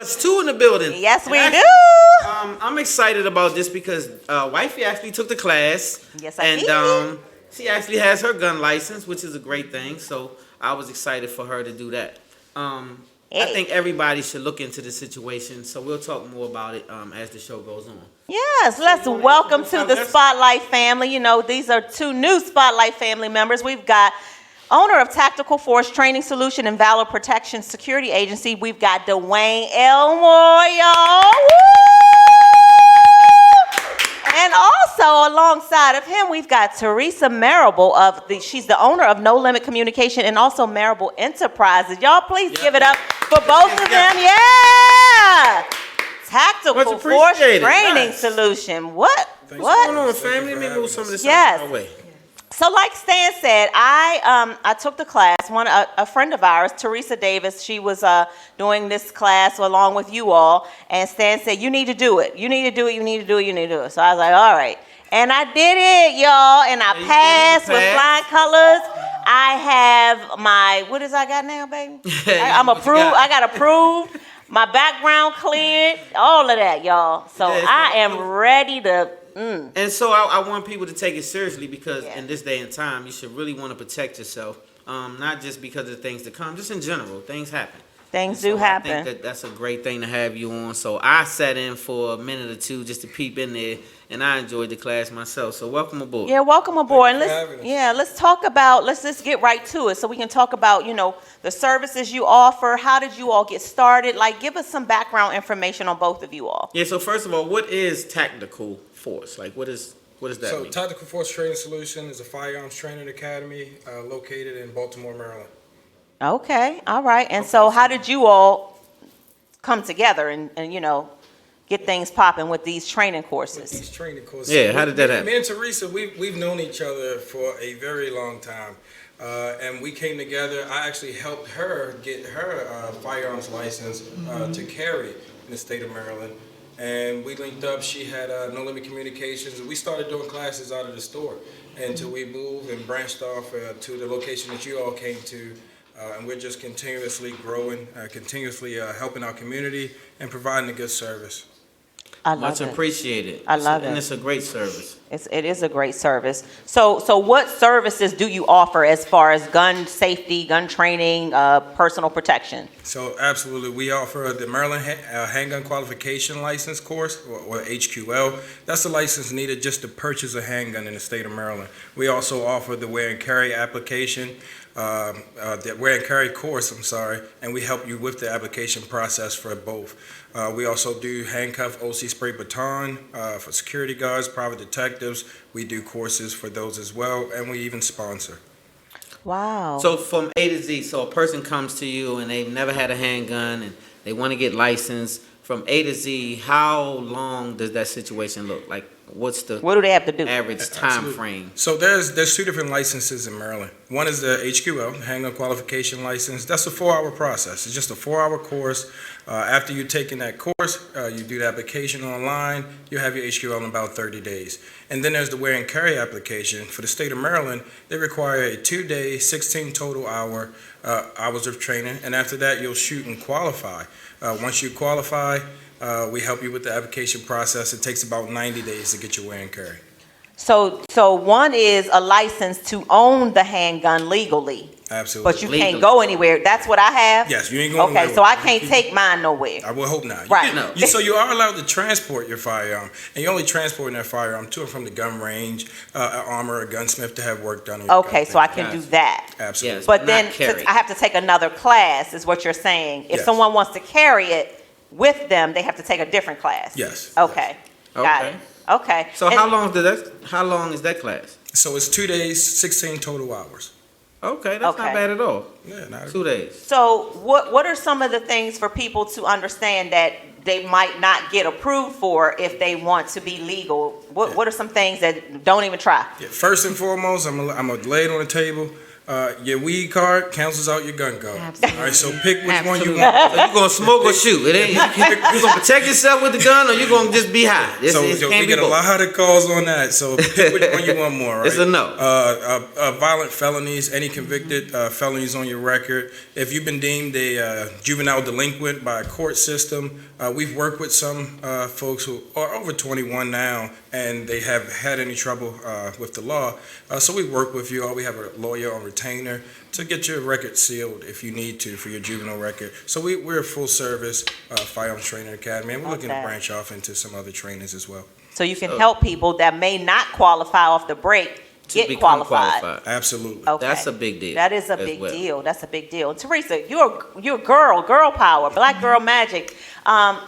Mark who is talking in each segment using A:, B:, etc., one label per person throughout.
A: It's two in the building.
B: Yes, we
A: actually,
B: do.
A: I'm excited about this because wifey actually took the class.
B: Yes, I did.
A: And she actually has her gun license, which is a great thing. So I was excited for her to do that. I think everybody should look into the situation. So we'll talk more about it as the show goes on.
B: Yes, let's welcome to the Spotlight family. You know, these are two new Spotlight family members. We've got owner of Tactical Force Training Solution and Valor Protection Security Agency. We've got Dwayne Elmore, y'all. And also alongside of him, we've got Theresa Marable she's the owner of No Limit Communication and also Marable Enterprises. Y'all please give it up for both of them. Yeah. Tactical Force Training Solution. What?
A: What's going on, family? Let me move some of this out of the way.
B: So like Stan said, I took the class. A friend of ours, Theresa Davis, she was doing this class along with you all, and Stan said, you need to do it. You need to do it, you need to do it, you need to do it. So I was like, all right. And I did it, y'all, and I passed with flying colors. I have my, what is I got now, baby? I'm approved. I got approved. My background cleared, all of that, y'all. So I am ready to.
A: And so I want people to take it seriously because in this day and time, you should really want to protect yourself, not just because of things that come, just in general. Things happen.
B: Things do happen.
A: I think that's a great thing to have you on. So I sat in for a minute or two just to peep in there, and I enjoyed the class myself. So welcome aboard.
B: Yeah, welcome aboard. And let's talk about, let's just get right to it so we can talk about, you know, the services you offer. How did you all get started? Like, give us some background information on both of you all.
A: Yeah, so first of all, what is Tactical Force? Like, what does that mean?
C: So Tactical Force Training Solution is a firearms training academy located in Baltimore, Maryland.
B: Okay, all right. And so how did you all come together and you know, get things popping with these training courses?
C: With these training courses.
A: Yeah, how did that happen?
C: Me and Theresa, we've known each other for a very long time. And we came together. I actually helped her get her firearms license to carry in the state of Maryland. And we linked up. She had No Limit Communications. And we started doing classes out of the store until we moved and branched off to the location that you all came to. And we're just continuously growing, continuously helping our community and providing a good service.
B: I love
A: Much
B: it.
A: appreciated.
B: I love it.
A: And it's a great service.
B: It is a great service. So what services do you offer as far as gun safety, gun training, personal protection?
C: So absolutely, we offer the Maryland Handgun Qualification License course, or HQL. That's the license needed just to purchase a handgun in the state of Maryland. We also offer the wear and carry application, the wear and carry course, and we help you with the application process for both. We also do handcuff OC spray baton for security guards, private detectives. We do courses for those as well, and we even sponsor.
B: Wow.
A: So from A to Z, so a person comes to you and they've never had a handgun and they want to get licensed. From A to Z, how long does that situation look like? What
B: do they have to do?
A: Average time frame?
C: So there's two different licenses in Maryland. One is the HQL, Handgun Qualification License. That's a 4-hour process. It's just a 4-hour course. After you've taken that course, you do the application online. You have your HQL in about 30 days. And then there's the wear and carry application. For the state of Maryland, they require a 2-day, 16 total hours of training. And after that, you'll shoot and qualify. Once you qualify, we help you with the application process. It takes about 90 days to get your wear and carry.
B: So one is a license to own the handgun legally.
C: Absolutely.
B: But you can't go anywhere. That's what I have?
C: Yes, you ain't going nowhere.
B: Okay, so I can't take mine nowhere.
C: I will hope not.
B: Right.
C: So you are allowed to transport your firearm, and you're only transporting that firearm to and from the gun range, an armor, a gunsmith to have work done.
B: Okay, so I can do that.
C: Absolutely.
A: Yes,
B: But then
A: carry.
B: I have to take another class, is what you're saying. If
C: Yes.
B: someone wants to carry it with them, they have to take a different class.
C: Yes.
B: Okay. Got it. Okay.
A: So how long is that class?
C: So it's 2 days, 16 total hours.
A: Okay, that's not bad at all.
C: Yeah, not
A: 2 days.
B: So what are some of the things for people to understand that they might not get approved for if they want to be legal? What are some things that don't even try?
C: Yeah, first and foremost, I'm gonna lay it on the table. Your weed card cancels out your gun card.
D: Absolutely.
C: All right, so pick which one you
D: Absolutely.
C: want.
A: So you gonna smoke or shoot? It ain't. You gonna protect yourself with the gun, or you gonna just be high?
C: So
A: It
C: we
A: can't be
C: get a
A: both.
C: lot of calls on that. So pick which one you want more. Right?
A: It's a no.
C: Violent felonies, any convicted felonies on your record. If you've been deemed a juvenile delinquent by a court system, we've worked with some folks who are over 21 now, and they have had any trouble with the law. So we work with you, or we have a lawyer on retainer to get your record sealed if you need to for your juvenile record. So we're a full service firearms training academy, and we're looking to
B: Okay.
C: branch off into some other trainings as well.
B: So you can help people that may not qualify off the break
A: To
B: get
A: become
B: qualified.
C: Absolutely.
B: Okay.
A: That's a big deal.
B: That is a
A: as
B: big
A: well.
B: deal. That's a big deal. And Theresa, you're girl power, black girl magic.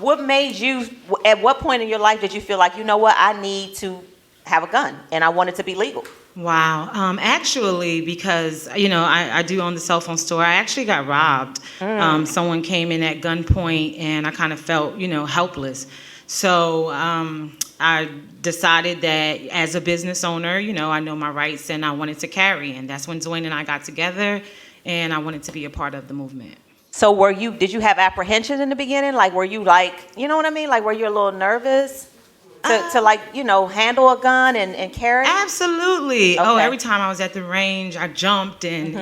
B: What made you? At what point in your life did you feel like, you know what, I need to have a gun and I want it to be legal?
D: Wow. Actually, because, I do own the cell phone store, I actually got robbed. Someone came in at gunpoint and I kind of felt, helpless. So I decided that as a business owner, I know my rights and I wanted to carry. And that's when Dwayne and I got together and I wanted to be a part of the movement.
B: So did you have apprehension in the beginning? Like, were you like, you know what I mean? Like, were you a little nervous to like, handle a gun and carry?
D: Absolutely. Oh,
B: Okay.
D: every time I was at the range, I jumped and,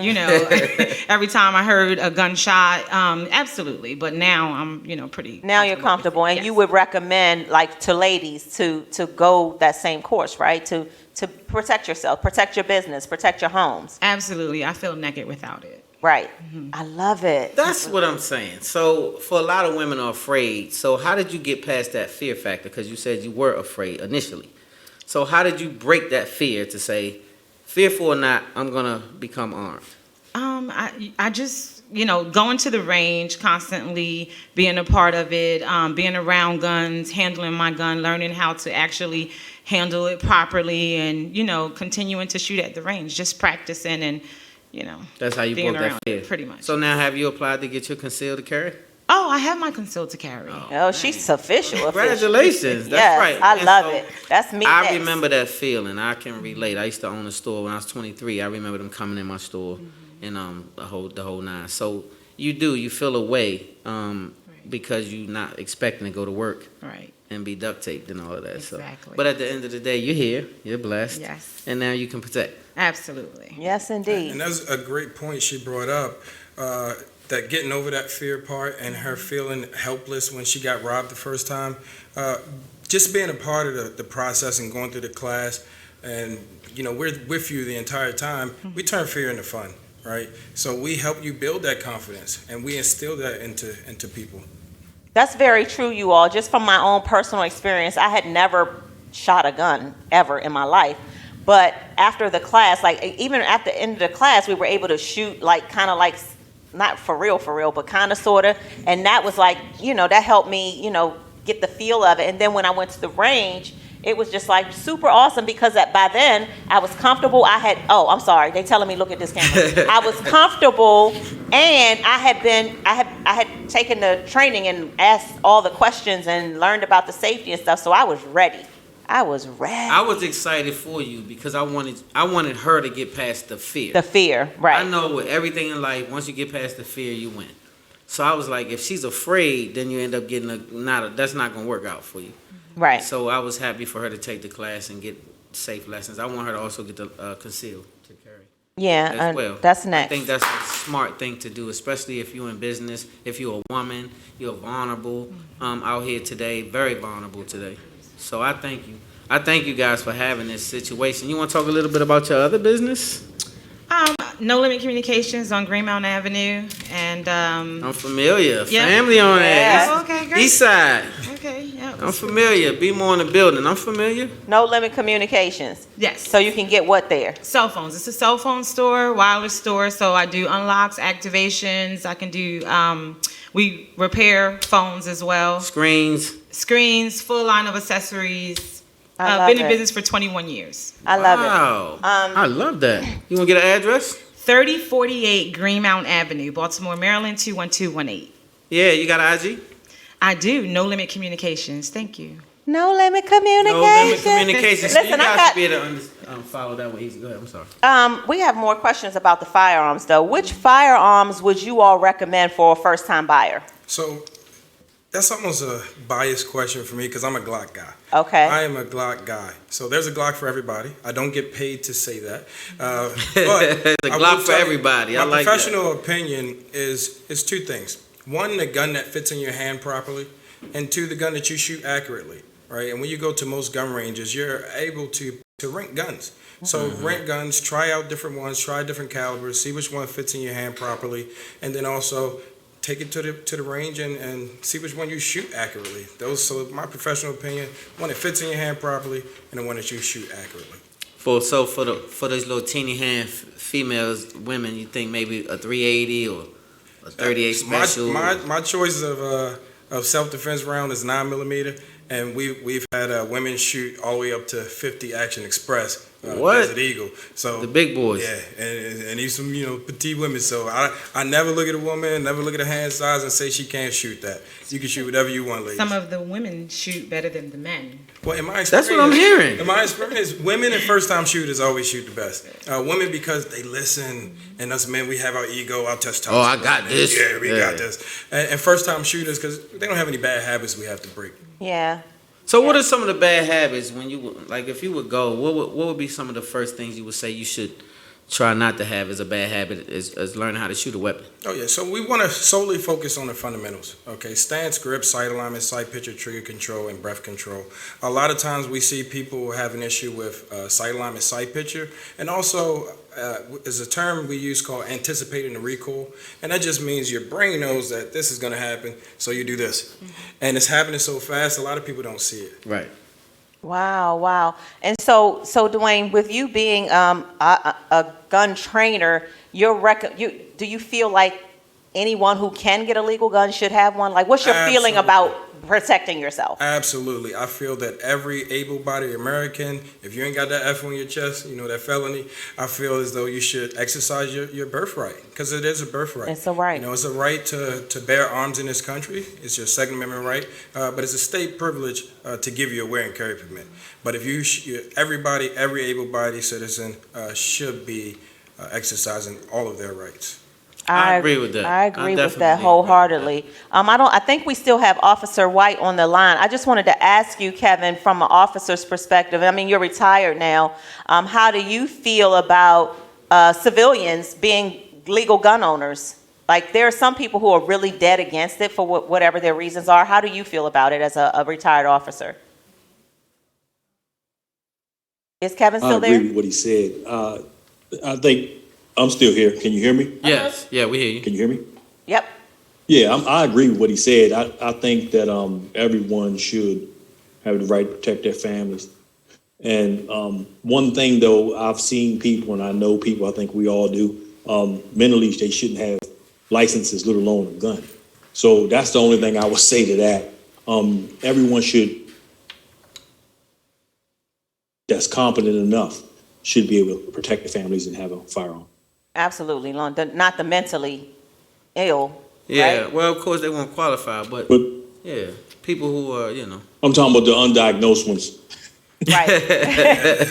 D: every time I heard a gunshot, absolutely. But now I'm, pretty.
B: Now you're comfortable, and
D: Yes.
B: you would recommend, like, to ladies to go that same course, right? To protect yourself, protect your business, protect your homes.
D: Absolutely. I feel naked without it.
B: Right. I love it.
A: That's what I'm saying. So, for a lot of women are afraid. So, how did you get past that fear factor? Because you said you were afraid initially. So, how did you break that fear to say, fearful or not, I'm gonna become armed?
D: I just, going to the range constantly, being a part of it, being around guns, handling my gun, learning how to actually handle it properly, and, continuing to shoot at the range, just practicing and,
A: That's how you
D: being
A: broke that
D: around
A: fear.
D: it, pretty much.
A: So now, have you applied to get your concealed to carry?
D: Oh, I have my concealed to carry.
B: Oh, she's official.
A: Congratulations. That's
B: Yes,
A: right.
B: I
A: And
B: love
A: so,
B: it. That's me.
A: I
B: next.
A: remember that feeling. I can relate. I used to own a store when I was 23. I remember them coming in my store and the whole nine. So you feel a way because you're not expecting to go to work
D: Right.
A: and be duct taped and all of that.
D: Exactly.
A: So, but at the end of the day, you're here. You're blessed.
D: Yes.
A: And now you can protect.
D: Absolutely.
B: Yes, indeed.
C: And that's a great point she brought up, that getting over that fear part and her feeling helpless when she got robbed the first time. Just being a part of the process and going through the class, and we're with you the entire time. We turn fear into fun, right? So we help you build that confidence, and we instill that into people.
B: That's very true, you all. Just from my own personal experience, I had never shot a gun ever in my life. But after the class, like even at the end of the class, we were able to shoot kind of like, not for real, but kind of, sort of. And that was like, that helped me, get the feel of it. And then when I went to the range, it was just like super awesome because by then I was comfortable. I'm sorry, they telling me look at this camera. I was comfortable, and I had taken the training and asked all the questions and learned about the safety and stuff. So I was ready. I was
A: excited for you because I wanted her to get past the fear.
B: The fear, right?
A: I know with everything in life, once you get past the fear, you win. So I was like, if she's afraid, then you end up getting that's not gonna work out for you.
B: Right.
A: So I was happy for her to take the class and get safe lessons. I want her to also get the concealed to carry.
B: Yeah,
A: as well.
B: that's next.
A: I think that's a smart thing to do, especially if you're in business. If you're a woman, you're vulnerable out here today, very vulnerable today. So I thank you. I thank you guys for having this situation. You want to talk a little bit about your other business?
D: No Limit Communications on Green Mountain Avenue, and
A: I'm familiar.
D: Yeah.
A: Family on that.
D: Oh, okay, great.
A: East side.
D: Okay, yeah.
A: I'm familiar. Be more in the building. I'm familiar.
B: No Limit Communications.
D: Yes.
B: So you can get what there?
D: Cell phones. It's a cell phone store, wireless store. So I do unlocks, activations. I can do. We repair phones as well. Screens, full line of accessories.
B: I
D: Been
B: love
D: in
B: it.
D: business for 21 years.
B: I love
A: Wow. I love that. You want to get an address?
D: 3048 Green Mountain Avenue, Baltimore, Maryland, 21218.
A: Yeah, you got an IG?
D: I do. No Limit Communications. Thank you.
B: No limit communication.
A: No limit communication. So you
B: Listen, I
A: guys
B: got-
A: should be able to follow that one easy. Go ahead. I'm sorry.
B: We have more questions about the firearms, though. Which firearms would you all recommend for a first-time buyer?
C: So that's almost a biased question for me because I'm a Glock guy.
B: Okay.
C: I am a Glock guy. So there's a Glock for everybody. I don't get paid to say that. But
A: The
C: I
A: Glock
C: will
A: for
C: tell you,
A: everybody. I
C: my
A: like that.
C: professional opinion is two things. One, the gun that fits in your hand properly, and two, the gun that you shoot accurately, right? And when you go to most gun ranges, you're able to rent guns. So rent guns, try out different ones, try different calibers, see which one fits in your hand properly, and then also take it to the range and see which one you shoot accurately. So my professional opinion, one that fits in your hand properly and the one that you shoot accurately.
A: For those little teeny hand females, women, you think maybe a 380 or a 38 special?
C: My choice of self-defense round is 9mm, and we've had women shoot all the way up to 50 Action Express.
A: What?
C: Desert Eagle. So
A: The big boys.
C: Yeah, and these some petite women. So I never look at a woman, never look at her hand size and say she can't shoot that. You can shoot whatever you want, ladies.
D: Some of the women shoot better than the men.
C: Well, in my experience,
A: That's what I'm hearing.
C: In my experience, women and first-time shooters always shoot the best. Women because they listen, and us men, we have our ego, our testosterone.
A: Oh, I got this.
C: Yeah, we
A: Yeah.
C: got this. And first-time shooters because they don't have any bad habits we have to break.
B: Yeah.
A: So what are some of the bad habits when if you would go, what would be some of the first things you would say you should try not to have as a bad habit as learning how to shoot a weapon?
C: Oh yeah, so we want to solely focus on the fundamentals. Okay, stance, grip, sight alignment, sight picture, trigger control, and breath control. A lot of times we see people have an issue with sight alignment, sight picture, and also is a term we use called anticipating the recoil, and that just means your brain knows that this is going to happen, so you do this, and it's happening so fast. A lot of people don't see it.
A: Right.
B: Wow. And so Dwayne, with you being a gun trainer, do you feel like anyone who can get a legal gun should have one? Like, what's your feeling
C: Absolutely.
B: about protecting yourself?
C: Absolutely. I feel that every able-bodied American, if you ain't got that F on your chest, that felony, I feel as though you should exercise your birthright, because it is a birthright.
B: It's a right.
C: It's a right to bear arms in this country. It's your Second Amendment right, but it's a state privilege to give you a wear and carry permit. But if everybody, every able-bodied citizen should be exercising all of their rights.
A: I agree with that.
B: I agree with
A: definitely
B: that
A: agree.
B: wholeheartedly. I think we still have Officer White on the line. I just wanted to ask you, Kevin, from an officer's perspective, I mean, you're retired now. How do you feel about civilians being legal gun owners? Like, there are some people who are really dead against it for whatever their reasons are. How do you feel about it as a retired officer? Is Kevin still
E: I
B: there?
E: agree with what he said. I think I'm still here. Can you hear me?
A: Yes. Yeah, we hear you.
E: Can you hear me?
B: Yep.
E: Yeah, I agree with what he said. I think that everyone should have the right to protect their families. And one thing, though, I've seen people, and I know people, I think we all do, mentally they shouldn't have licenses, let alone a gun. So that's the only thing I would say to that. Everyone that's competent enough should be able to protect their families and have a firearm.
B: Absolutely. Not the mentally ill.
A: Yeah.
B: Right?
A: Well, of course they won't qualify, but yeah, people who are
E: I'm talking about the undiagnosed ones.
B: Right.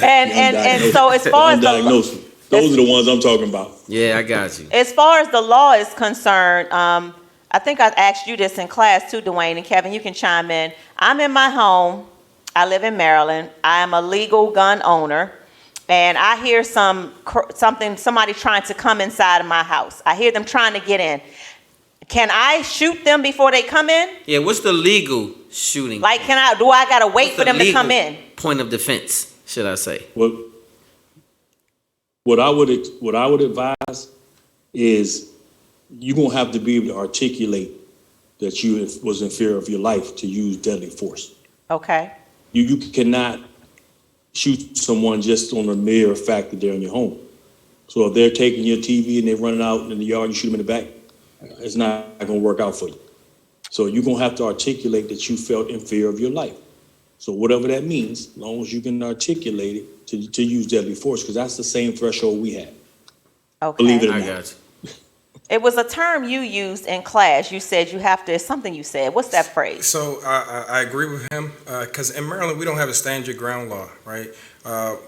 B: and so as far as
E: Undiagnosed. Those are the ones I'm talking about.
A: Yeah, I got you.
B: as far as the law is concerned, I think I asked you this in class too, Dwayne, and Kevin, you can chime in. I'm in my home. I live in Maryland. I am a legal gun owner, and I hear somebody trying to come inside of my house. I hear them trying to get in. Can I shoot them before they come in?
A: Yeah, what's the legal shooting?
B: Like, do I gotta wait for them to come
A: legal
B: in?
A: point of defense, should I say?
E: Well, what I would advise is you're gonna have to be able to articulate that you was in fear of your life to use deadly force.
B: Okay.
E: You cannot shoot someone just on the mere fact that they're in your home. So if they're taking your TV and they're running out in the yard, you shoot them in the back, it's not going to work out for you. So you're going to have to articulate that you felt in fear of your life. So whatever that means, as long as you can articulate it to use deadly force, because that's the same threshold we have.
B: Okay.
E: Believe it or
A: I
E: not.
A: got you.
B: It was a term you used in class. You said you have to, it's something you said. What's that phrase?
C: So I agree with him, because in Maryland, we don't have a stand your ground law, right?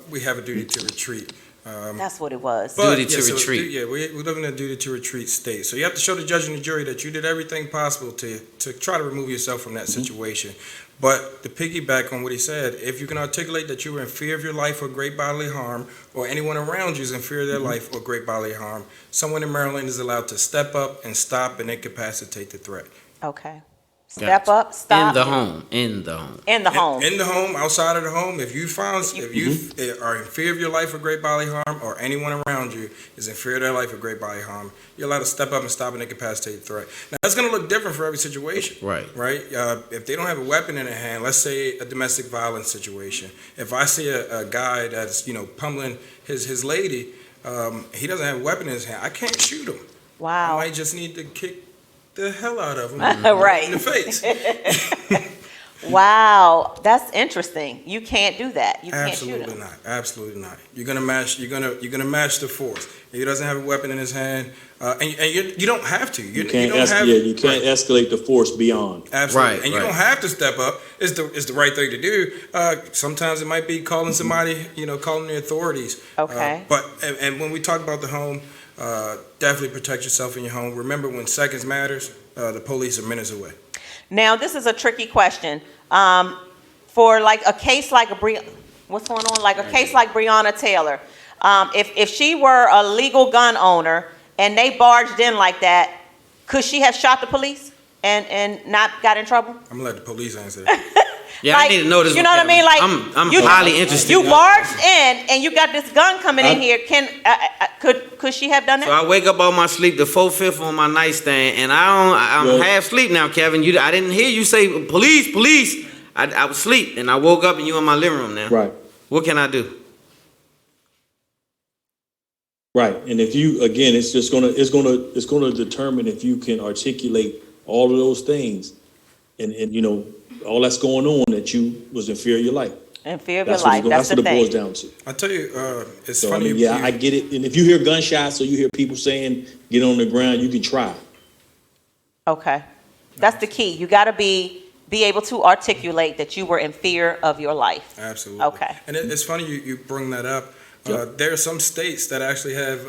C: We have a duty to retreat.
B: That's what it was.
A: Duty to retreat.
C: We live in a duty to retreat state. So you have to show the judge and the jury that you did everything possible to try to remove yourself from that situation. But to piggyback on what he said, if you can articulate that you were in fear of your life or great bodily harm, or anyone around you is in fear of their life or great bodily harm, someone in Maryland is allowed to step up and stop and incapacitate the threat.
B: Okay. Step up, stop.
A: In the home. In the home.
B: In the home.
C: In the home, outside of the home, if you are in fear of your life or great bodily harm, or anyone around you is in fear of their life or great bodily harm, you're allowed to step up and stop and incapacitate the threat. Now, that's going to look different for every situation.
A: Right.
C: Right? If they don't have a weapon in their hand, let's say a domestic violence situation. If I see a guy that's, pummeling his lady, he doesn't have a weapon in his hand, I can't shoot him.
B: Wow.
C: I might just need to kick the hell out of him
B: Right.
C: in the face.
B: Wow, that's interesting. You can't do that. You can't shoot
C: Absolutely
B: him.
C: not. Absolutely not. You're gonna match. You're gonna match the force. He doesn't have a weapon in his hand, and you don't have to.
E: You can't escalate the force beyond.
C: Absolutely,
A: Right,
C: and you
A: right.
C: don't have to step up. It's the right thing to do. Sometimes it might be calling somebody, calling the authorities.
B: Okay.
C: But when we talk about the home, definitely protect yourself in your home. Remember, when seconds matters, the police are minutes away.
B: Now, this is a tricky question. For like a case like what's going on? Like a case like Breonna Taylor. If she were a legal gun owner and they barged in like that, could she have shot the police and not got in trouble?
C: I'm gonna let the police answer that.
A: Yeah, I need to know this.
B: You know what I mean? Like
A: I'm highly interested.
B: You barged in and you got this gun coming in here. Could she have done
A: So
B: that?
A: I wake up on my sleep, the 4/5 on my nightstand, and I'm half asleep now, Kevin. I didn't hear you say police, police. I was asleep, and I woke up, and you in my living room now.
E: Right.
A: What can I do?
E: Right. And if you, again, it's gonna determine if you can articulate all of those things and all that's going on, that you was in fear of your life.
B: In fear of your life. That's
E: what
B: the
E: it
B: thing.
E: boils down to.
C: I tell you, it's
E: So,
C: funny.
E: I get it. And if you hear gunshots or you hear people saying, get on the ground, you can try.
B: Okay. That's the key. You got to be able to articulate that you were in fear of your life.
C: Absolutely.
B: Okay.
C: And it's funny you bring that up.
E: Yep.
C: There are some states that actually have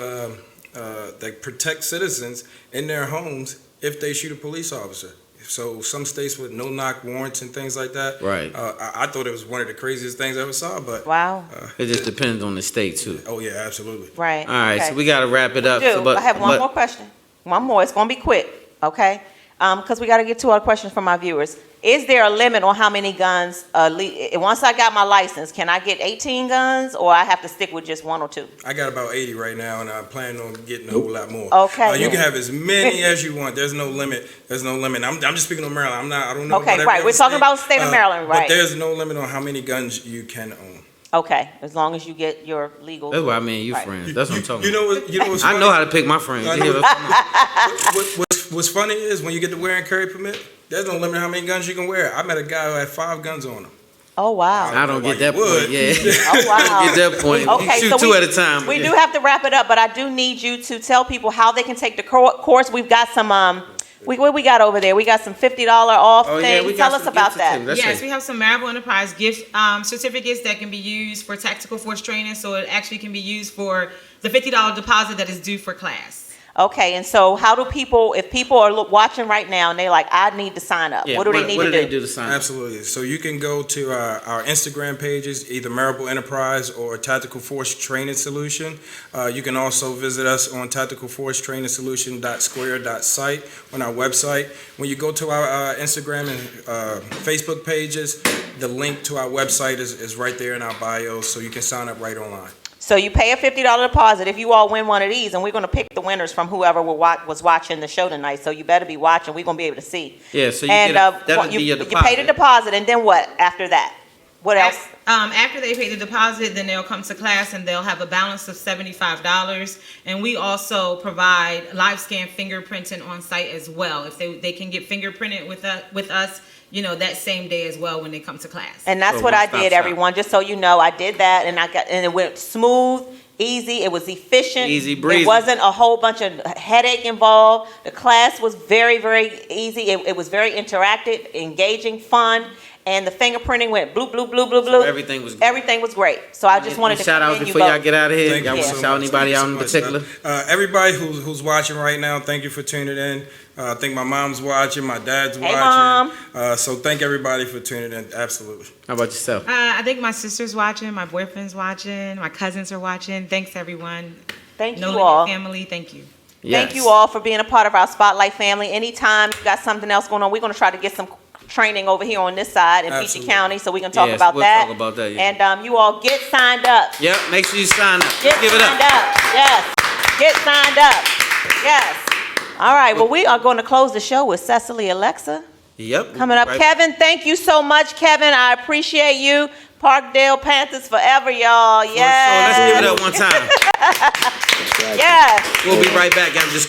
C: that protect citizens in their homes if they shoot a police officer. So some states with no knock warrants and things like that.
A: Right.
C: I thought it was one of the craziest things I ever saw, but
B: Wow.
A: It just depends on the state too.
C: oh yeah, absolutely.
B: Right.
A: All right,
B: Okay.
A: so we got to wrap it up.
B: Do.
A: So,
B: I have one more question. One more. It's going to be quick. Okay. Because we got to get to our questions from our viewers. Is there a limit on how many guns? Once I got my license, can I get 18 guns, or I have to stick with just 1 or 2?
C: I got about 80 right now, and I'm planning on getting a whole lot more.
B: Okay.
C: You can have as many as you want. There's no limit. There's no limit. I'm just speaking on Maryland. I don't know.
B: Okay,
C: about
B: right.
C: every
B: We're
C: other
B: talking
C: state.
B: about the state of Maryland, right.
C: But there's no limit on how many guns you can own.
B: Okay. As long as you get your legal.
A: That's what I mean. You
B: Right.
A: friends. That's what I'm talking
C: You know what's
A: about.
C: funny?
A: I know how to pick my friends.
C: I
A: You
C: know.
A: hear what-
C: What's funny is when you get the wear and carry permit, there's no limit how many guns you can wear. I met a guy who had 5 guns on him.
B: Oh, wow.
A: I don't
C: Why
A: get that
C: you would.
A: point. Yeah.
B: Oh, wow.
A: I don't get that point.
B: Okay,
A: You shoot
B: so
A: 2 at a time.
B: We do have to wrap it up, but I do need you to tell people how they can take the course. We've got some, what we got over there? We got some $50 off
A: Oh, yeah,
B: things.
A: we got
B: Tell us
A: some
B: about
A: gifts
B: that.
A: too. That's
D: Yes,
A: it.
D: we have some Marable Enterprise gift certificates that can be used for tactical force training, so it actually can be used for the $50 deposit that is due for class.
B: Okay, and so how do people, if people are watching right now and they're like, I need to sign up,
A: Yeah,
B: what do they need
A: what
B: to
A: do
B: do?
A: they do to sign up?
C: Absolutely. So you can go to our Instagram pages, either Marable Enterprise or Tactical Force Training Solution. You can also visit us on tacticalforcetrainingsolution.square.site on our website. When you go to our Instagram and Facebook pages, the link to our website is right there in our bio, so you can sign up right online.
B: So you pay a $50 deposit if you all win one of these, and we're going to pick the winners from whoever was watching the show tonight. So you better be watching. We're going to be able to see.
A: Yeah, so you
B: And
A: that'll be your
B: you
A: deposit.
B: pay the deposit, and then what after that? What else?
D: After they pay the deposit, then they'll come to class and they'll have a balance of $75. And we also provide live scan fingerprinting on site as well. If they can get fingerprinted with us, that same day as well when they come to class.
B: And that's
A: So
B: what I
A: one-stop
B: did,
A: shop.
B: everyone. Just so you know, I did that, and it went smooth, easy. It was efficient.
A: Easy breezy.
B: It wasn't a whole bunch of headache involved. The class was very, very easy. It was very interactive, engaging, fun. And the fingerprinting went bloop, bloop, bloop, bloop, bloop.
A: Everything was good.
B: Everything was great. So I just wanted to
A: shout out
B: commend you
A: before y'all
B: both.
A: get out of here.
C: Thank
A: Y'all
C: you
A: want
C: so
A: to shout
C: much.
A: anybody
C: Thank
A: out
C: you
A: in
C: so much.
A: particular?
C: Everybody who's watching right now, thank you for tuning in. I think my mom's watching, my dad's
B: Hey,
C: watching.
B: Mom.
C: So thank everybody for tuning in. Absolutely.
A: How about yourself?
D: I think my sister's watching, my boyfriend's watching, my cousins are watching. Thanks, everyone.
B: Thank you
D: Nolan
B: all.
D: family, thank you.
B: Thank
A: Yes.
B: you all for being a part of our Spotlight family. Anytime you got something else going on, we're going to try to get some training over here on this side in Peachey
C: Absolutely.
B: County so we can talk
A: Yes,
B: about
A: we'll
B: that.
A: talk about that, yeah.
B: And you all get signed up.
A: Yep, make sure you sign up.
B: Get
A: Give it
B: signed
A: up.
B: up. Yes. Get signed up. Yes. All right. Well, we are going to close the show with Cecily Alexa
A: Yep.
B: coming up.
A: Right.
B: Kevin, thank you so much, Kevin. I appreciate you. Parkdale Panthers forever, y'all.
A: So let's give it
B: Yes.
A: up one time.
E: That's right.
B: Yes.
A: We'll be right back. I'm just